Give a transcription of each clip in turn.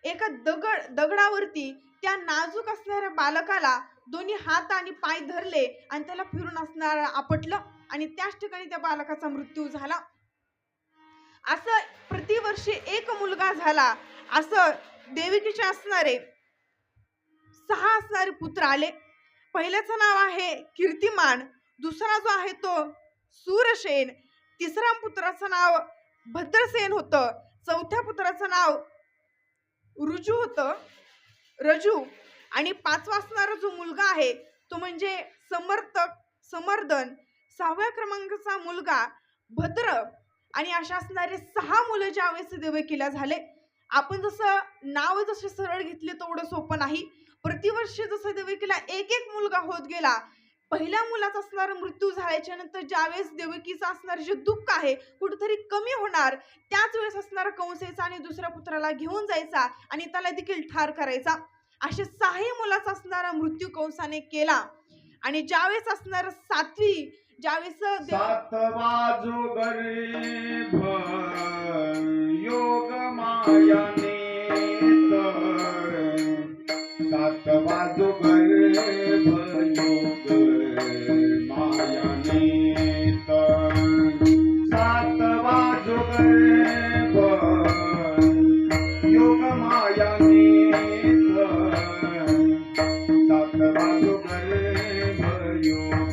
एका दगडावरती त्या नाजूक असणाऱ्या बालकाला दोन्ही हात आणि पाय धरले आणि त्याला फिरून असणारा आपटलं आणि त्याच ठिकाणी त्या बालकाचा मृत्यू झाला. असं प्रतिवर्षी एक मुलगा झाला. असं देवकीचे असणारे 6 असणारे पुत्र आले. पहिल्याचं नाव आहे कीर्तिमान, दुसरा जो आहे तो सूरसेन, तिसऱ्या पुत्राचं नाव भद्रसेन होतं, चौथ्या पुत्राचं नाव रजू आणि 5वा असणारा जो मुलगा आहे तो म्हणजे समर्दन, 6व्या क्रमांकाचा मुलगा भद्र आणि अशा असणारे 6 मुलं ज्यावेळेस देवकीला झाले. आपण जसं नाव जसे सरळ घेतले तेवढं सोपं नाही. प्रतिवर्षी जसं देवकीला एक एक मुलगा होत गेला, पहिल्या मुलाचा असणारा मृत्यू झाल्याच्या नंतर ज्यावेळेस देवकीचं असणारे जे दुःख आहे कुठेतरी कमी होणार, त्याच वेळेस असणारा कंस यायचा आणि दुसऱ्या पुत्राला घेऊन जायचा आणि त्याला देखील ठार करायचा. असे 6 मुलाचा असणारा मृत्यू कंसाने केला. आणि ज्यावेळेस असणार 7वी ज्यावेळेस सातवा जो गरीब योग मायाने सातवा जो गरीब योग मायाने सातवा जो गरीब योग मायाने सातवा जो गरीब योग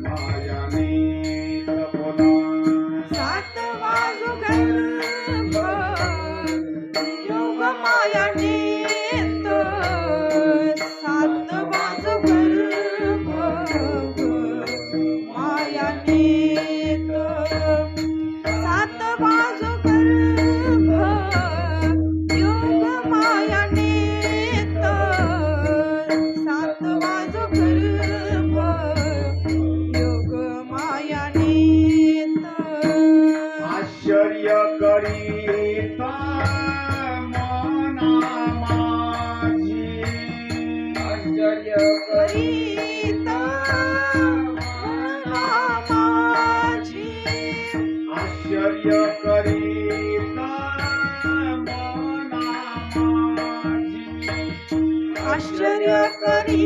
आश्चर्य करीत सातवा जो गरीब योग मायाने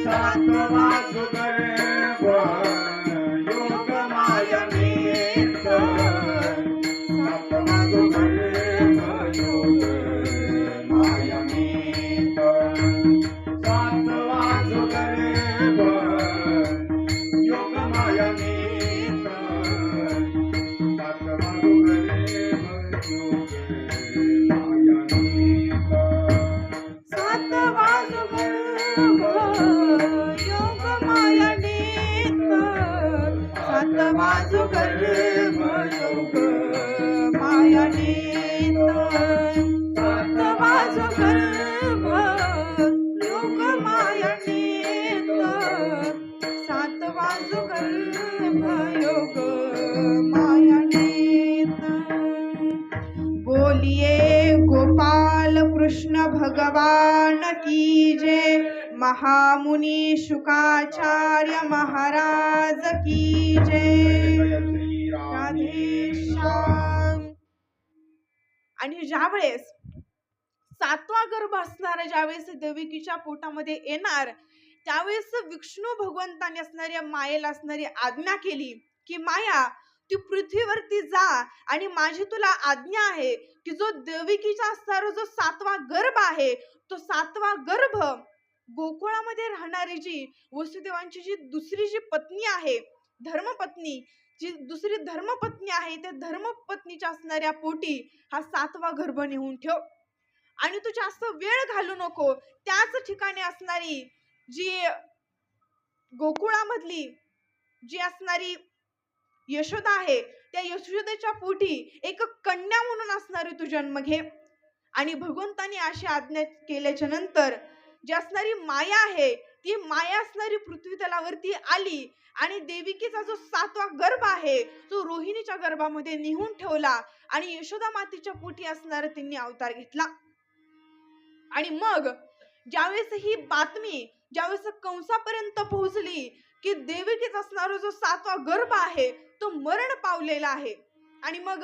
सातवा जो गरीब योग मायाने सातवा जो गरीब योग मायाने सातवा जो गरीब योग मायाने सातवा जो गरीब योग मायाने सातवा जो गरीब योग मायाने सातवा जो गरीब योग मायाने सातवा जो गरीब योग मायाने बोलिए गोपाल कृष्ण भगवान की जय, महामुनि शुकाचार्य महाराज की जय. राधे श्याम. आणि ज्यावेळेस 7वा गर्भ असणारा ज्यावेळेस देवकीच्या पोटामध्ये येणार त्यावेळेस विष्णू भगवंताने असणाऱ्या मायेला असणारी आज्ञा केली की माया तू पृथ्वीवरती जा आणि माझी तुला आज्ञा आहे की जो देवकीचा असणारा जो 7वा गर्भ आहे तो 7वा गर्भ गोकुळामध्ये राहणारी जी वसुदेवांची जी दुसरी जी पत्नी आहे धर्मपत्नी, जी दुसरी धर्मपत्नी आहे त्या धर्मपत्नीच्या असणाऱ्या पोटी हा 7वा गर्भ नेऊन ठेव आणि तू जास्त वेळ घालू नको. त्याच ठिकाणी असणारी जी गोकुळामधली जी असणारी यशोदा आहे त्या यशोदेच्या पोटी एक कन्या म्हणून असणारी तू जन्म घे. आणि भगवंताने अशी आज्ञा केल्याच्या नंतर जी असणारी माया आहे ती माया असणारी पृथ्वी तलावरती आली आणि देविकीचा जो 7वा गर्भ आहे तो रोहिणीच्या गर्भामध्ये निहून ठेवला आणि यशोदा मातेच्या पोटी असणारा त्यांनी अवतार घेतला. आणि मग ज्यावेळेस ही बातमी ज्यावेळेस कंसापर्यंत पोहोचली की देवकीचा असणारा जो 7वा गर्भ आहे तो मरण पावलेला आहे. आणि मग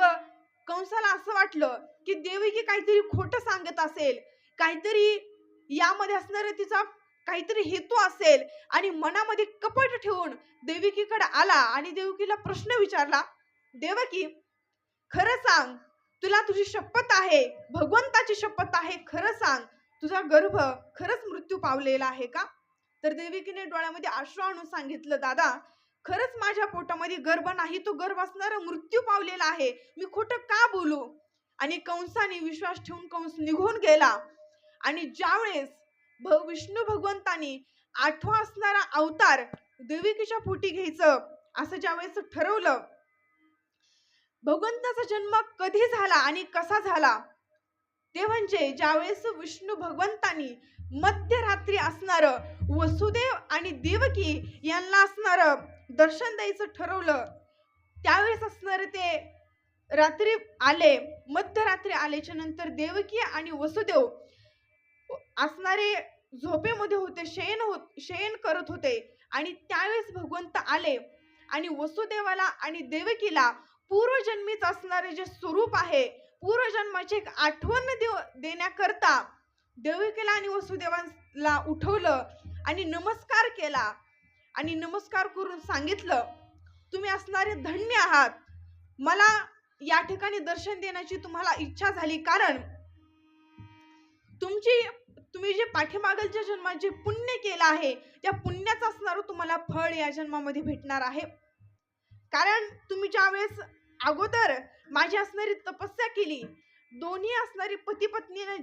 कंसाला असं वाटलं की देवकी काहीतरी खोटं सांगत असेल, काहीतरी यामध्ये असणारा तिचा काहीतरी हेतू असेल, आणि मनामध्ये कपट ठेवून देवकीकडे आला आणि देवकीला प्रश्न विचारला, देवकी खरं सांग, तुला तुझी शपथ आहे, भगवंताची शपथ आहे, खरं सांग, तुझा गर्भ खरंच मृत्यू पावलेला आहे का? तर देवकीने डोळ्यामध्ये अश्रू आणून सांगितलं, दादा खरंच माझ्या पोटामध्ये गर्भ नाही, तो गर्भ असणारा मृत्यू पावलेला आहे, मी खोटं का बोलू? आणि कंसाने विश्वास ठेवून कंस निघून गेला. आणि ज्यावेळेस विष्णू भगवंतानी 8वा असणारा अवतार देवकीच्या पोटी घ्यायचं असं ज्यावेळेस ठरवलं, भगवंताचा जन्म कधी झाला आणि कसा झाला ते म्हणजे ज्यावेळेस विष्णू भगवंतानी मध्यरात्री असणार वसुदेव आणि देवकी यांना असणार दर्शन द्यायचं ठरवलं, त्यावेळेस असणार ते रात्री आले. मध्यरात्री आल्याच्या नंतर देवकी आणि वसुदेव असणारे झोपेमध्ये होते, शयन करत होते. आणि त्यावेळेस भगवंत आले आणि वसुदेवाला आणि देवकीला पूर्वजन्मीच असणारे जे स्वरूप आहे, पूर्वजन्माची एक आठवण देण्याकरता देवकीला आणि वसुदेवाला उठवलं आणि नमस्कार केला. आणि नमस्कार करून सांगितलं, तुम्ही असणारे धन्य आहात, मला या ठिकाणी दर्शन देण्याची तुम्हाला इच्छा झाली, कारण तुम्ही जे पाठीमागच्या जन्मात जे पुण्य केलं आहे त्या पुण्याचं असणारं तुम्हाला फळ या जन्मामध्ये भेटणार आहे. कारण तुम्ही ज्यावेळेस अगोदर माझी असणारी तपस्या केली, दोन्ही असणारी पती पत्नीने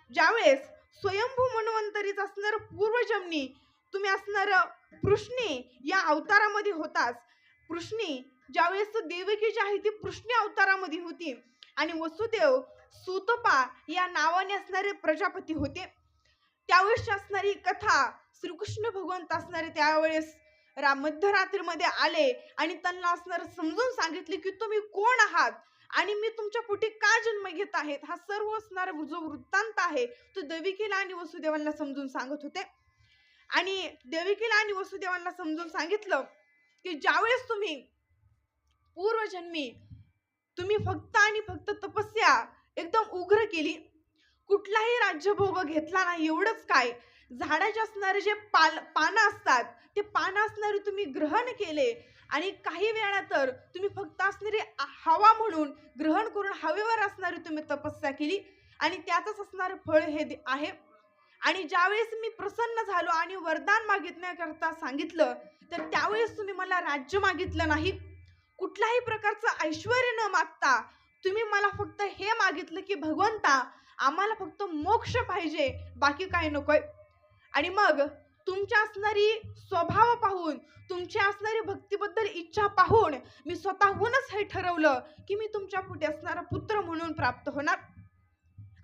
ज्यावेळेस स्वयंभू मन्वंतरीच असणार पूर्वजन्मी तुम्ही असणार पृष्णी या अवतारामध्ये होताच. पृष्णी ज्यावेळेस देवकी जी आहे ती पृष्णी अवतारामध्ये होती आणि वसुदेव सुतपा या नावाने असणारे प्रजापती होते. त्यावेळेस असणारी कथा श्रीकृष्ण भगवंत असणारे त्यावेळेस मध्यरात्रीमध्ये आले आणि त्यांना असणार समजून सांगितले की तुम्ही कोण आहात आणि मी तुमच्या पोटी का जन्म घेत आहेत. हा सर्व असणारा जो वृत्तांत आहे तो देवकीला आणि वसुदेवांना समजून सांगत होते. आणि देवकीला आणि वसुदेवांना समजून सांगितलं की ज्यावेळेस तुम्ही पूर्वजन्मी तुम्ही फक्त आणि फक्त तपस्या एकदम उग्र केली, कुठलाही राज्यभोग घेतला नाही, एवढंच काय, झाडाचे असणारे जे पानं असतात ते पानं असणारे तुम्ही ग्रहण केले आणि काही वेळा तर तुम्ही फक्त असणारी हवा म्हणून ग्रहण करून हवेवर असणारी तुम्ही तपस्या केली आणि त्यातच असणारं फळ हे आहे. आणि ज्यावेळेस मी प्रसन्न झालो आणि वरदान मागितण्याकरता सांगितलं तर त्यावेळेस तुम्ही मला राज्य मागितलं नाही, कुठल्याही प्रकारचं ऐश्वर्य न मागता तुम्ही मला फक्त हे मागितलं की भगवंता आम्हाला फक्त मोक्ष पाहिजे, बाकी काही नकोय. आणि मग तुमच्या असणारी स्वभाव पाहून, तुमची असणारी भक्तीबद्दल इच्छा पाहून मी स्वतःहूनच हे ठरवलं की मी तुमच्या पोटी असणारा पुत्र म्हणून प्राप्त होणार.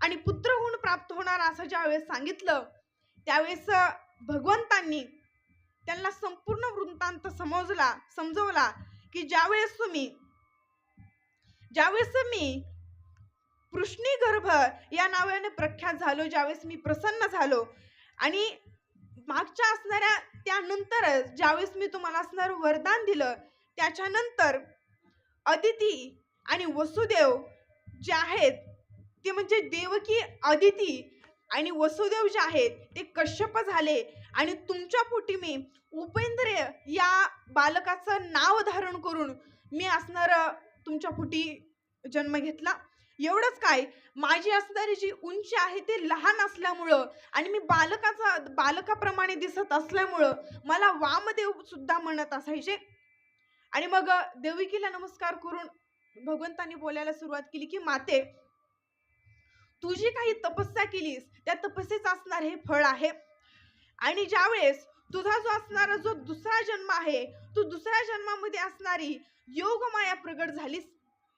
आणि पुत्र होऊन प्राप्त होणार असं ज्यावेळेस सांगितलं त्यावेळेस भगवंतांनी त्यांना संपूर्ण वृत्तांत समजवला की ज्यावेळेस मी पृष्णी गर्भ या नावाने प्रख्यात झालो, ज्यावेळेस मी प्रसन्न झालो आणि मागच्या असणाऱ्या त्यानंतर ज्यावेळेस मी तुम्हाला असणारं वरदान दिलं त्याच्यानंतर अदिती आणि वसुदेव जे आहेत ते म्हणजे देवकी, अदिती आणि वसुदेव जे आहेत ते कश्यप झाले आणि तुमच्या पोटी मी उपेंद्र या बालकाचं नाव धारण करून मी असणार तुमच्या पोटी जन्म घेतला. एवढंच काय, माझी असणारी जी उंची आहे ते लहान असल्यामुळं आणि मी बालकाप्रमाणे दिसत असल्यामुळं मला वामदेव सुद्धा म्हणत असायचे. आणि मग देवकीला नमस्कार करून भगवंतांनी बोलायला सुरुवात केली की माते, तू जी काही तपस्या केलीस त्या तपस्येचं असणार हे फळ आहे. आणि ज्यावेळेस तुझा जो असणारा जो दुसरा जन्म आहे तू दुसऱ्या जन्मामध्ये असणारी योगमाया प्रगट झालीस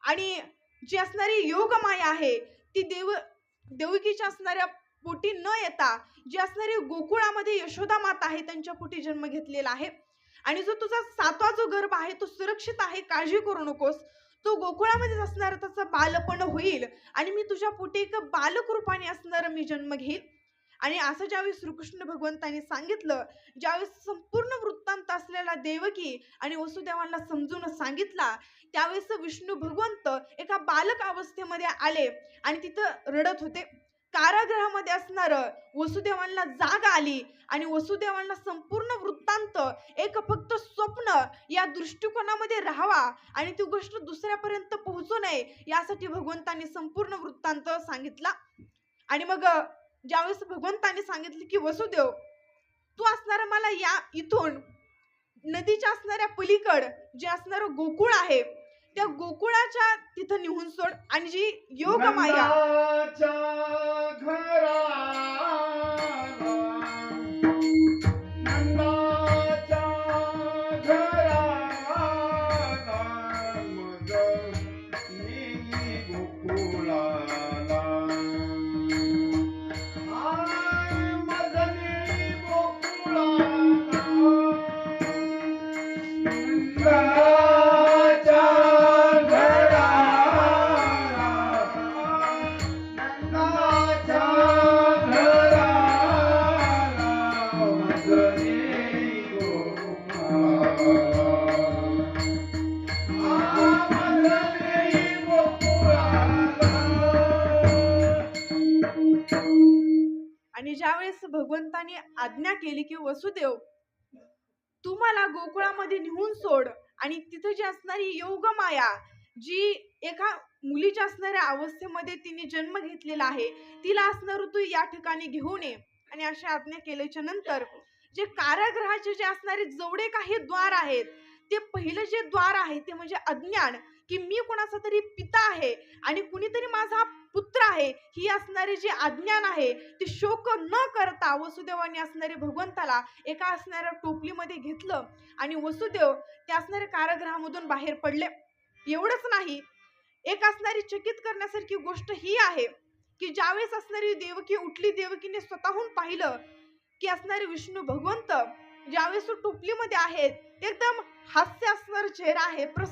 आणि जी असणारी योगमाया आहे ती देवकीच्या असणाऱ्या पोटी न येता जी असणारी गोकुळामध्ये यशोदा माता आहे त्यांच्या पोटी जन्म घेतलेला आहे. आणि जो तुझा 7वा जो गर्भ आहे तो सुरक्षित आहे, काळजी करू नकोस, तो गोकुळामध्ये असणार त्याचं बालपण होईल आणि मी तुझ्या पोटी एक बालक रूपाने असणार मी जन्म घेईल. आणि असं ज्यावेळेस श्रीकृष्ण भगवंतांनी सांगितलं, ज्यावेळेस संपूर्ण वृत्तांत असलेला देवकी आणि वसुदेवांना समजून सांगितला, त्यावेळेस विष्णू भगवंत एका बालक अवस्थेमध्ये आले आणि तिथं रडत होते. कारागृहामध्ये असणार वसुदेवांना जाग आली आणि वसुदेवांना संपूर्ण वृत्तांत एक फक्त स्वप्न या दृष्टिकोनामध्ये राहावा आणि ती गोष्ट दुसऱ्यापर्यंत पोहोचू नये यासाठी भगवंतांनी संपूर्ण वृत्तांत सांगितला. आणि मग ज्यावेळेस भगवंतांनी सांगितले की वसुदेव, तू असणार मला या इथून नदीच्या असणाऱ्या पलीकड जे असणारं गोकुळ आहे त्या गोकुळाच्या तिथं निघून सोड आणि जी योग माया नंदाच्या घराला नंदाच्या घराला मग नेली गोकुळाला आय मग नेली गोकुळाला नंदाच्या घराला नंदाच्या घराला मग नेली गोकुळाला मग नेली गोकुळाला. आणि ज्यावेळेस भगवंतांनी आज्ञा केली की वसुदेव, तू मला गोकुळामध्ये नेऊन सोड आणि तिथं जी असणारी योग माया जी एका मुलीच्या असणाऱ्या अवस्थेमध्ये तिने जन्म घेतलेला आहे तिला असणार तू या ठिकाणी घेऊन ये. आणि अशी आज्ञा केल्याच्या नंतर जे कारागृहाचे जे असणारे जेवढे काही द्वार आहेत ते पहिलं जे द्वार आहे ते म्हणजे अज्ञान, की मी कोणाचा तरी पिता आहे आणि कुणीतरी माझा पुत्र आहे ही असणारी जे अज्ञान आहे ते शोक न करता वसुदेवाने असणारे भगवंताला एका असणाऱ्या टोपलीमध्ये घेतलं आणि वसुदेव त्या असणाऱ्या कारागृहामधून बाहेर पडले. एवढंच नाही, एक असणारी चकित करण्यासारखी गोष्ट ही आहे की ज्यावेळेस असणारी देवकी उठली, देवकीने स्वतःहून पाहिलं की असणारे विष्णू भगवंत ज्यावेळेस टोपलीमध्ये आहेत एकदम हास्य असणारा चेहरा आहे,